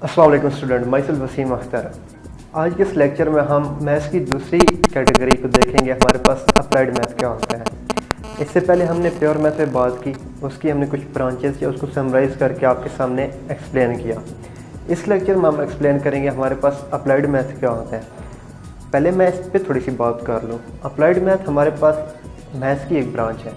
अस्सलाम वालेकुम student, myself Wasim Akhtar. आज के इस लेक्चर में हम मैथ्स की दूसरी कैटेगरी को देखेंगे। हमारे पास अप्लाइड मैथ क्या होता है। इससे पहले हमने प्योर मैथ पे बात की, उसकी हमने कुछ ब्रांचेस या उसको समराइज़ करके आपके सामने एक्सप्लेन किया। इस लेक्चर में हम एक्सप्लेन करेंगे हमारे पास अप्लाइड मैथ क्या होता है। पहले मैं इस पर थोड़ी सी बात कर लूँ। अप्लाइड मैथ हमारे पास मैथ्स की एक ब्रांच है,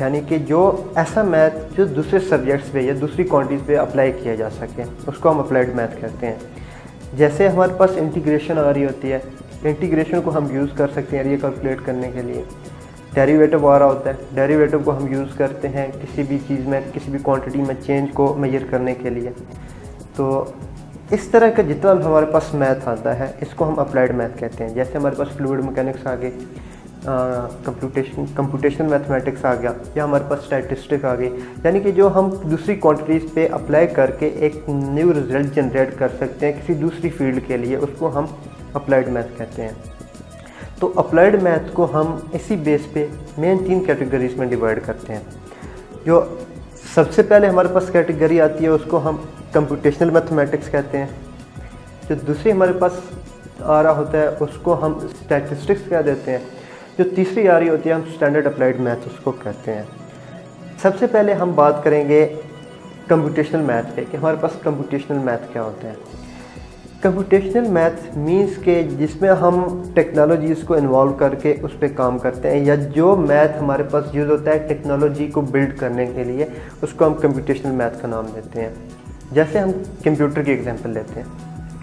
यानी कि जो ऐसा मैथ जो दूसरे सब्जेक्ट्स पे या दूसरी क्वांटिटीज़ पे अप्लाई किया जा सके, उसको हम अप्लाइड मैथ कहते हैं। जैसे हमारे पास इंटीग्रेशन आ रही होती है, इंटीग्रेशन को हम यूज़ कर सकते हैं एरिया कैलकुलेट करने के लिए। डेरिवेटिव आ रहा होता है, डेरिवेटिव को हम यूज़ करते हैं किसी भी चीज़ में, किसी भी क्वांटिटी में चेंज को मेजर करने के लिए। तो इस तरह का जितना हमारे पास मैथ आता है, इसको हम अप्लाइड मैथ कहते हैं। जैसे हमारे पास फ्लूइड मैकेनिक्स आ गई, कंप्यूटेशनल मैथमेटिक्स आ गया, या हमारे पास स्टैटिस्टिक आ गई, यानी कि जो हम दूसरी क्वांटिटीज़ पे अप्लाई करके एक न्यू रिजल्ट जनरेट कर सकते हैं किसी दूसरी फील्ड के लिए, उसको हम अप्लाइड मैथ कहते हैं। तो अप्लाइड मैथ को हम इसी बेस पे मेन 3 कैटेगरीज में डिवाइड करते हैं। जो सबसे पहले हमारे पास कैटेगरी आती है, उसको हम कंप्यूटेशनल मैथमेटिक्स कहते हैं। जो दूसरी हमारे पास आ रहा होता है, उसको हम स्टैटिस्टिक्स कह देते हैं। जो तीसरी आ रही होती है, हम स्टैंडर्ड अप्लाइड मैथ उसको कहते हैं। सबसे पहले हम बात करेंगे कंप्यूटेशनल मैथ पे कि हमारे पास कंप्यूटेशनल मैथ क्या होता है। कंप्यूटेशनल मैथ मींस के जिसमें हम टेक्नोलॉजीज़ को इन्वॉल्व करके उस पर काम करते हैं, या जो मैथ हमारे पास यूज़ होता है टेक्नोलॉजी को बिल्ड करने के लिए, उसको हम कंप्यूटेशनल मैथ का नाम देते हैं। जैसे हम कंप्यूटर की एग्जांपल लेते हैं।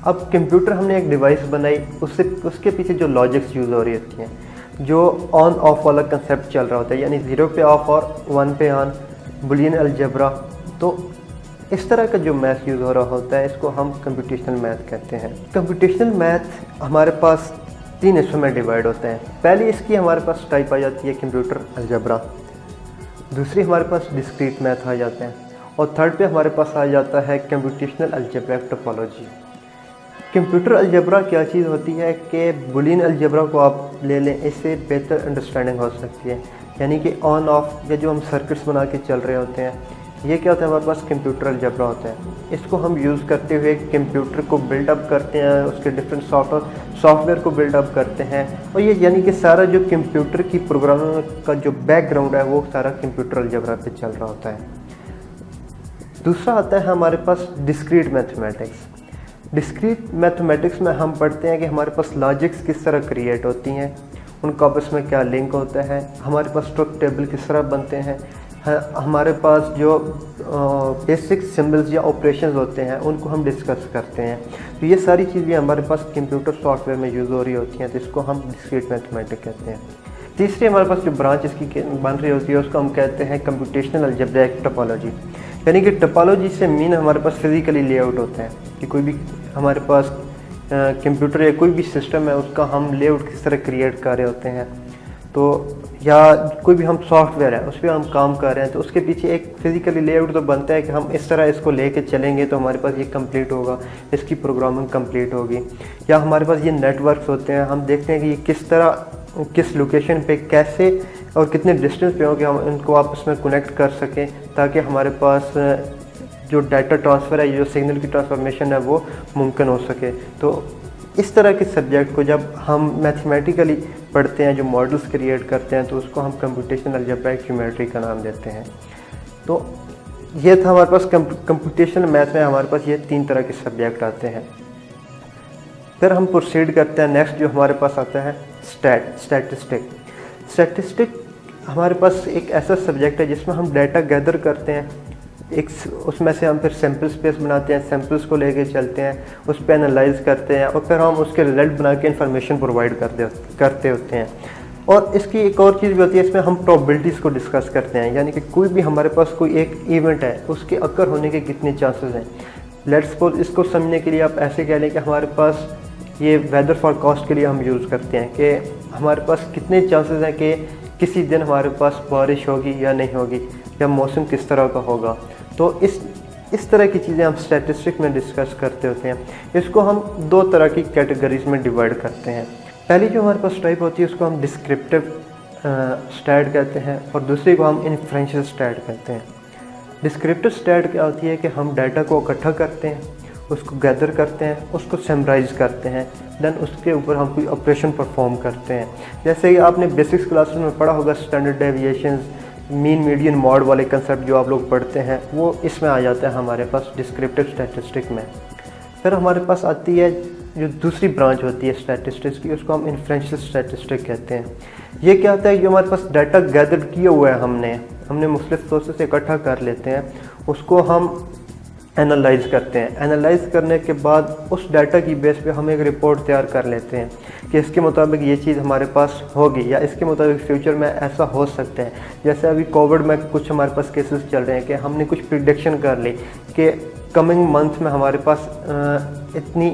अब कंप्यूटर हमने एक डिवाइस बनाई, उसके पीछे जो लॉजिक्स यूज़ हो रही होती हैं, जो ऑन ऑफ वाला कंसेप्ट चल रहा होता है, यानी 0 पे ऑफ और 1 पे ऑन, बुलियन अलजेब्रा। तो इस तरह का जो मैथ यूज़ हो रहा होता है, इसको हम कंप्यूटेशनल मैथ कहते हैं। कंप्यूटेशनल मैथ हमारे पास 3 हिस्सों में डिवाइड होते हैं। पहली इसकी हमारे पास टाइप आ जाती है कंप्यूटर अलजेब्रा, दूसरी हमारे पास डिस्क्रीट मैथ आ जाते हैं, और थर्ड पे हमारे पास आ जाता है computational algebraic topology. Computer algebra क्या चीज़ होती है कि बुलियन अलजेब्रा को आप ले लें, इससे बेहतर अंडरस्टैंडिंग हो सकती है। यानी कि ऑन ऑफ या जो हम सर्किट्स बना के चल रहे होते हैं, ये क्या होता है, हमारे पास कंप्यूटर अलजेब्रा होता है। इसको हम यूज़ करते हुए कंप्यूटर को बिल्डअप करते हैं, उसके डिफरेंट सॉफ्टवेयर को बिल्डअप करते हैं, और ये यानी कि सारा जो कंप्यूटर की प्रोग्रामिंग का जो बैकग्राउंड है, वो सारा कंप्यूटर अलजेब्रा पे चल रहा होता है। दूसरा आता है हमारे पास डिस्क्रीट मैथमेटिक्स। डिस्क्रीट मैथमेटिक्स में हम पढ़ते हैं कि हमारे पास लॉजिक्स किस तरह क्रिएट होती हैं, उनका आपस में क्या लिंक होता है, हमारे पास ट्रुथ टेबल किस तरह बनते हैं, हमारे पास जो बेसिक सिंबल्स या ऑपरेशंस होते हैं, उनको हम डिस्कस करते हैं। तो ये सारी चीज़ें हमारे पास कंप्यूटर सॉफ्टवेयर में यूज़ हो रही होती हैं, तो इसको हम डिस्क्रीट मैथमेटिक्स कहते हैं। तीसरी हमारे पास जो ब्रांच इसकी बन रही होती है, उसको हम कहते हैं कंप्यूटेशनल अलजेब्रिक टोपोलॉजी। यानी कि टोपोलॉजी से मीन हमारे पास फिज़िकली लेआउट होता है कि कोई भी हमारे पास कंप्यूटर या कोई भी सिस्टम है, उसका हम लेआउट किस तरह क्रिएट कर रहे होते हैं। तो या कोई भी हम सॉफ्टवेयर है, उस पर हम काम कर रहे हैं, तो उसके पीछे एक फिज़िकली लेआउट तो बनता है कि हम इस तरह इसको लेके चलेंगे तो हमारे पास ये कंप्लीट होगा, इसकी प्रोग्रामिंग कंप्लीट होगी। या हमारे पास ये नेटवर्क्स होते हैं, हम देखते हैं कि ये किस तरह किस लोकेशन पे कैसे और कितने डिस्टेंस पे हो कि हम इनको आपस में कनेक्ट कर सकें, ताकि हमारे पास जो डाटा ट्रांसफ़र है, जो सिग्नल की ट्रांसफॉर्मेशन है, वो मुमकिन हो सके। तो इस तरह के सब्जेक्ट को जब हम मैथमेटिकली पढ़ते हैं, जो मॉडल्स क्रिएट करते हैं, तो उसको हम कंप्यूटेशनल अलजेब्रिक ज्योमेट्री का नाम देते हैं। तो ये था हमारे पास कंप्यूटेशनल मैथ में हमारे पास ये 3 तरह के सब्जेक्ट आते हैं। फिर हम प्रोसीड करते हैं, नेक्स्ट जो हमारे पास आता है स्टैटिस्टिक। स्टैटिस्टिक हमारे पास एक ऐसा सब्जेक्ट है जिसमें हम डाटा गैदर करते हैं, उसमें से हम फिर सैम्पल स्पेस बनाते हैं, सैम्पल्स को लेके चलते हैं, उस पर एनालाइज करते हैं, और फिर हम उसके रिजल्ट बना के इन्फॉर्मेशन प्रोवाइड करते होते हैं। और इसकी एक और चीज़ भी होती है, इसमें हम प्रोबेबिलिटीज़ को डिस्कस करते हैं, यानी कि कोई भी हमारे पास कोई एक इवेंट है, उसके अकर होने के कितने चांसेस हैं। लेट्स सपोज इसको समझने के लिए आप ऐसे कह लें कि हमारे पास ये वेदर फॉरकास्ट के लिए हम यूज़ करते हैं कि हमारे पास कितने चांसेस हैं कि किसी दिन हमारे पास बारिश होगी या नहीं होगी, या मौसम किस तरह का होगा। तो इस तरह की चीज़ें हम स्टैटिस्टिक में डिस्कस करते होते हैं। इसको हम 2 तरह की कैटेगरीज में डिवाइड करते हैं। पहली जो हमारे पास टाइप होती है, उसको हम डिस्क्रिप्टिव स्टैट कहते हैं, और दूसरी को हम इन्फ्रेंशियल स्टैट कहते हैं। डिस्क्रिप्टिव स्टैट क्या होती है कि हम डाटा को इकट्ठा करते हैं, उसको गैदर करते हैं, उसको समराइज़ करते हैं, देन उसके ऊपर हम कोई ऑपरेशन परफॉर्म करते हैं। जैसे कि आपने बेसिक्स क्लासेस में पढ़ा होगा, standard deviations, mean median mode वाले कंसेप्ट जो आप लोग पढ़ते हैं, वो इसमें आ जाता है हमारे पास डिस्क्रिप्टिव स्टैटिस्टिक में। फिर हमारे पास आती है जो दूसरी ब्रांच होती है स्टैटिस्टिक्स की, उसको हम इन्फ्रेंशियल स्टैटिस्टिक कहते हैं। ये क्या होता है, जो हमारे पास डाटा गैदर किया हुआ है हमने मुख्तलिफ सोर्सेस से इकट्ठा कर लेते हैं, उसको हम एनालाइज़ करते हैं। एनालाइज़ करने के बाद उस डाटा की बेस पे हम एक रिपोर्ट तैयार कर लेते हैं कि इसके मुताबिक ये चीज़ हमारे पास होगी या इसके मुताबिक फ्यूचर में ऐसा हो सकता है। जैसे अभी कोविड में कुछ हमारे पास केसेस चल रहे हैं कि हमने कुछ प्रिडिक्शन कर ली कि कमिंग मंथ में हमारे पास इतनी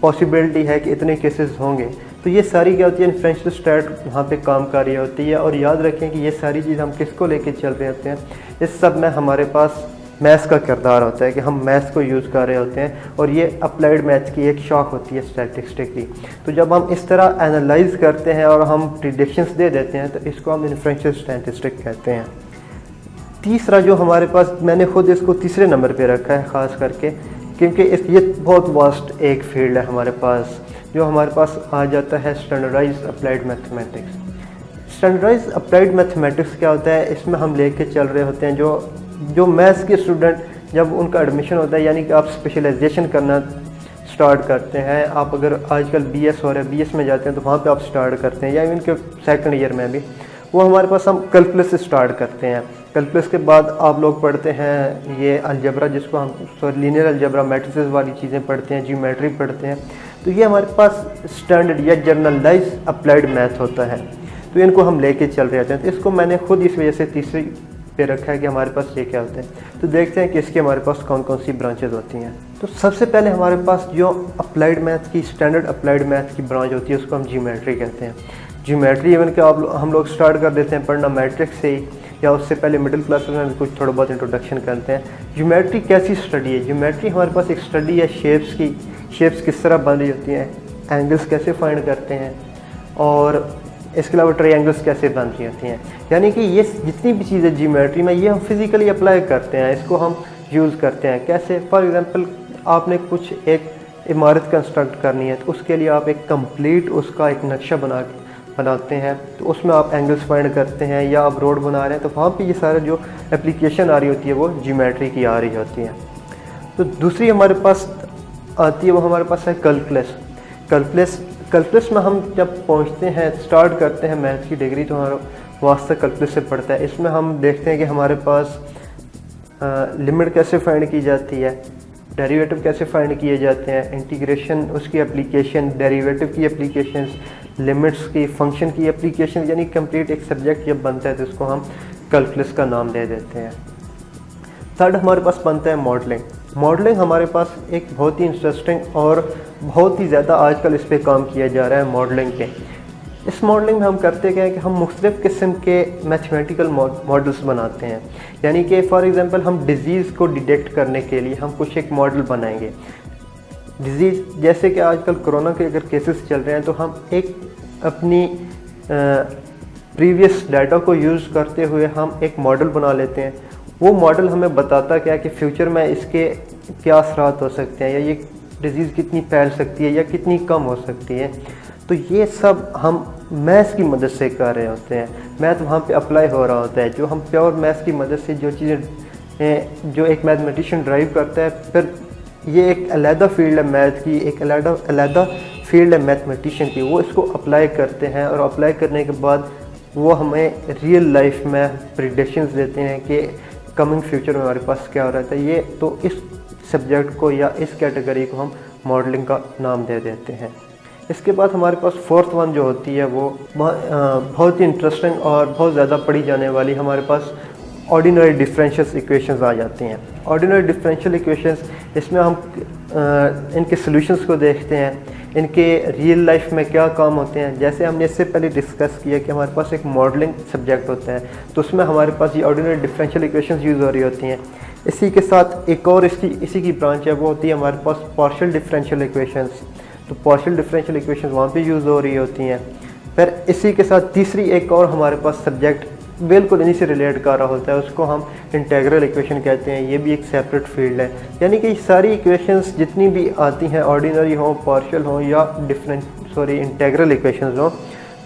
पॉसिबिलिटी है कि इतने केसेस होंगे। तो ये सारी क्या होती है, इन्फ्रेंशियल स्टैट वहाँ पे काम कर रही होती है। और याद रखें कि ये सारी चीज़ हम किसको लेके चल रहे होते हैं, इस सब में हमारे पास मैथ्स का किरदार होता है कि हम मैथ्स को यूज़ कर रहे होते हैं, और ये अप्लाइड मैथ्स की एक शाख होती है स्टैटिस्टिक की। तो जब हम इस तरह एनालाइज करते हैं और हम प्रिडिक्शंस दे देते हैं तो इसको हम इन्फ्रेंशियल स्टैटिस्टिक कहते हैं। तीसरा जो हमारे पास, मैंने खुद इसको तीसरे नंबर पे रखा है ख़ास करके, क्योंकि ये बहुत वास्ट एक फील्ड है हमारे पास, जो हमारे पास आ जाता है standardized applied mathematics. Standardized applied mathematics क्या होता है, इसमें हम लेके चल रहे होते हैं जो मैथ्स के स्टूडेंट जब उनका एडमिशन होता है, यानी कि आप स्पेशलाइजेशन करना स्टार्ट करते हैं, आप अगर आजकल बीएस हो रहा है, बीएस में जाते हैं तो वहाँ पे आप स्टार्ट करते हैं, या इवन के सेकंड ईयर में भी, वो हमारे पास हम कैलकुलस से स्टार्ट करते हैं। कैलकुलस के बाद आप लोग पढ़ते हैं ये अलजबरा, जिसको हम लीनियर अलजबरा, मैट्रिसेस वाली चीज़ें पढ़ते हैं, ज्योमेट्री पढ़ते हैं। तो ये हमारे पास स्टैंडर्ड या जनरलाइज अप्लाइड मैथ होता है, तो इनको हम लेके चल रहे होते हैं। तो इसको मैंने खुद इस वजह से तीसरी पे रखा है कि हमारे पास ये क्या होते हैं। तो देखते हैं कि इसके हमारे पास कौन कौन सी ब्रांचेज होती हैं। तो सबसे पहले हमारे पास जो अप्लाइड मैथ की, स्टैंडर्ड अप्लाइड मैथ की ब्रांच होती है, उसको हम ज्योमेट्री कहते हैं। ज्योमेट्री इवन कि हम लोग स्टार्ट कर देते हैं पढ़ना मैट्रिक्स से ही, या उससे पहले मिडिल क्लासेस में भी कुछ थोड़ा बहुत इंट्रोडक्शन करते हैं। ज्योमेट्री कैसी स्टडी है? ज्योमेट्री हमारे पास एक स्टडी है शेप्स की, शेप्स किस तरह बन रही होती हैं, एंगल्स कैसे फाइंड करते हैं, और इसके अलावा ट्रायंगल्स कैसे बन रही होती हैं। यानी कि ये जितनी भी चीज़ें ज्योमेट्री में, ये हम फिज़िकली अप्लाई करते हैं, इसको हम यूज़ करते हैं। कैसे? फॉर एग्जांपल आपने कुछ एक इमारत कंस्ट्रक्ट करनी है, तो उसके लिए आप एक कंप्लीट उसका एक नक्शा बनाते हैं, तो उसमें आप एंगल्स फाइंड करते हैं, या आप रोड बना रहे हैं तो वहाँ पे ये सारा जो एप्लीकेशन आ रही होती है वो ज्योमेट्री की आ रही होती है। तो दूसरी हमारे पास आती है, वो हमारे पास है कैलकुलस में हम जब पहुँचते हैं, स्टार्ट करते हैं मैथ की डिग्री, तो हमारा वास्ता कैलकुलस से पड़ता है। इसमें हम देखते हैं कि हमारे पास लिमिट कैसे फाइंड की जाती है, डेरिवेटिव कैसे फाइंड किए जाते हैं, इंटीग्रेशन उसकी एप्लीकेशन, डेरिवेटिव की एप्लीकेशंस, लिमिट्स की, फंक्शन की एप्लीकेशन, यानी कंप्लीट एक सब्जेक्ट जब बनता है तो इसको हम कैलकुलस का नाम दे देते हैं। थर्ड हमारे पास बनता है मॉडलिंग हमारे पास एक बहुत ही इंटरेस्टिंग और बहुत ही ज़्यादा आजकल इस पर काम किया जा रहा है मॉडलिंग के। इस मॉडलिंग में हम करते क्या है कि हम मुख्तलिफ़ किस्म के मैथमेटिकल मॉडल्स बनाते हैं। यानी कि फॉर एग्ज़ाम्पल हम डिज़ीज़ को डिटेक्ट करने के लिए हम कुछ एक मॉडल बनाएंगे। डिज़ीज़ जैसे कि आजकल कोरोना के अगर केसेस चल रहे हैं, तो हम एक अपनी प्रीवियस डाटा को यूज़ करते हुए हम एक मॉडल बना लेते हैं। वो मॉडल हमें बताता क्या है कि फ्यूचर में इसके क्या असरात हो सकते हैं, या ये डिज़ीज़ कितनी फैल सकती है या कितनी कम हो सकती है। तो ये सब हम मैथ्स की मदद से कर रहे होते हैं, मैथ वहाँ पे अप्लाई हो रहा होता है। जो हम प्योर मैथ्स की मदद से जो चीज़ें जो एक मैथमेटिशियन ड्राइव करता है, फिर ये एक अलहदा फील्ड है मैथ की, एक अलहदा फील्ड है मैथमेटिशियन की, वो इसको अप्लाई करते हैं। और अप्लाई करने के बाद वो हमें रियल लाइफ में प्रिडिक्शंस देते हैं कि कमिंग फ्यूचर में हमारे पास क्या हो रहा है। ये तो इस सब्जेक्ट को या इस कैटेगरी को हम मॉडलिंग का नाम दे देते हैं। इसके बाद हमारे पास फोर्थ वन जो होती है वो बहुत ही इंटरेस्टिंग और बहुत ज़्यादा पढ़ी जाने वाली, हमारे पास ऑर्डिनरी डिफरेंशियल इक्वेशंस आ जाती हैं। ऑर्डिनरी डिफरेंशियल इक्वेशंस, इसमें हम इनके सॉल्यूशंस को देखते हैं, इनके रियल लाइफ में क्या काम होते हैं। जैसे हमने इससे पहले डिस्कस किया कि हमारे पास एक मॉडलिंग सब्जेक्ट होता है, तो उसमें हमारे पास ये ऑर्डिनरी डिफरेंशियल इक्वेशंस यूज़ हो रही होती हैं। इसी के साथ एक और इसी की ब्रांच है, वो होती है हमारे पास पार्शियल डिफरेंशियल इक्वेशंस। तो पार्शियल डिफरेंशियल इक्वेशंस वहाँ पे यूज़ हो रही होती हैं। फिर इसी के साथ तीसरी एक और हमारे पास सब्जेक्ट बिल्कुल इन्हीं से रिलेट कर रहा होता है, उसको हम इंटीग्रल इक्वेशन कहते हैं। ये भी एक सेपरेट फील्ड है। यानी कि सारी इक्वेशंस जितनी भी आती हैं, ऑर्डिनरी हो, पार्शियल हो या इंटीग्रल इक्वेशंस हो,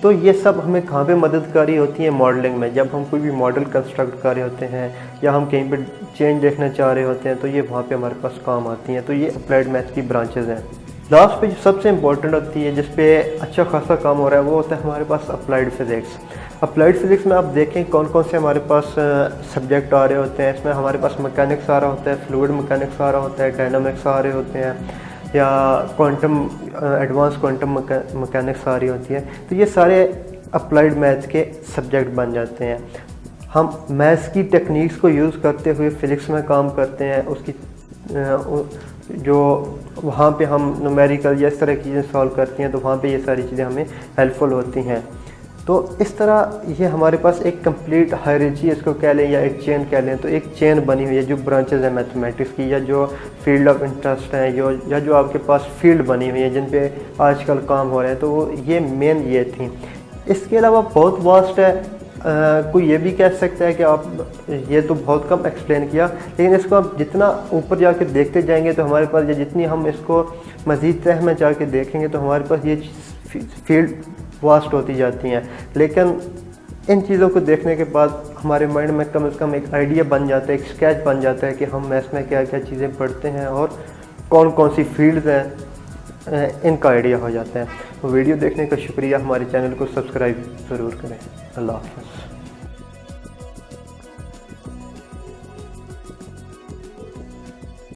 तो ये सब हमें कहाँ पे मददगारी होती है? मॉडलिंग में। जब हम कोई भी मॉडल कंस्ट्रक्ट कर रहे होते हैं या हम कहीं पे चेंज देखना चाह रहे होते हैं, तो ये वहाँ पे हमारे पास काम आती हैं। तो ये अप्लाइड मैथ्स की ब्रांचेज हैं। लास्ट पे जो सबसे इंपॉर्टेंट होती है, जिस पे अच्छा खासा काम हो रहा है, वो होता है हमारे पास अप्लाइड फिज़िक्स। अप्लाइड फिज़िक्स में आप देखें कौन कौन से हमारे पास सब्जेक्ट आ रहे होते हैं। इसमें हमारे पास मैकेनिक्स आ रहा होता है, फ्लूइड मैकेनिक्स आ रहा होता है, डायनामिक्स आ रहे होते हैं, या क्वांटम एडवांस क्वांटम मैकेनिक्स आ रही होती है। तो ये सारे अप्लाइड मैथ के सब्जेक्ट बन जाते हैं। हम मैथ्स की टेक्निक्स को यूज़ करते हुए फिज़िक्स में काम करते हैं। उसकी जो वहाँ पे हम न्यूमेरिकल या इस तरह की चीज़ें सॉल्व करती हैं, तो वहाँ पे ये सारी चीज़ें हमें हेल्पफुल होती हैं। तो इस तरह ये हमारे पास एक कंप्लीट हायरार्की इसको कह लें या एक चेन कह लें, तो एक चेन बनी हुई है जो ब्रांचेज है मैथमेटिक्स की, या जो फील्ड ऑफ इंटरेस्ट है, या जो आपके पास फील्ड बनी हुई है जिन पे आजकल काम हो रहे हैं। तो वो ये मेन ये थी। इसके अलावा बहुत वास्ट है। कोई ये भी कह सकता है कि आप ये तो बहुत कम एक्सप्लेन किया, लेकिन इसको आप जितना ऊपर जाके देखते जाएंगे तो हमारे पास, या जितनी हम इसको मज़ीद तह में जाके देखेंगे, तो हमारे पास ये फील्ड वास्ट होती जाती हैं। लेकिन इन चीज़ों को देखने के बाद हमारे माइंड में कम से कम एक आइडिया बन जाता है, एक स्केच बन जाता है कि हम मैथ्स में क्या क्या चीज़ें पढ़ते हैं और कौन कौन सी फील्ड्स हैं, इनका आइडिया हो जाता है। तो वीडियो देखने का शुक्रिया। हमारे चैनल को सब्सक्राइब ज़रूर करें। अल्लाह हाफ़िज़।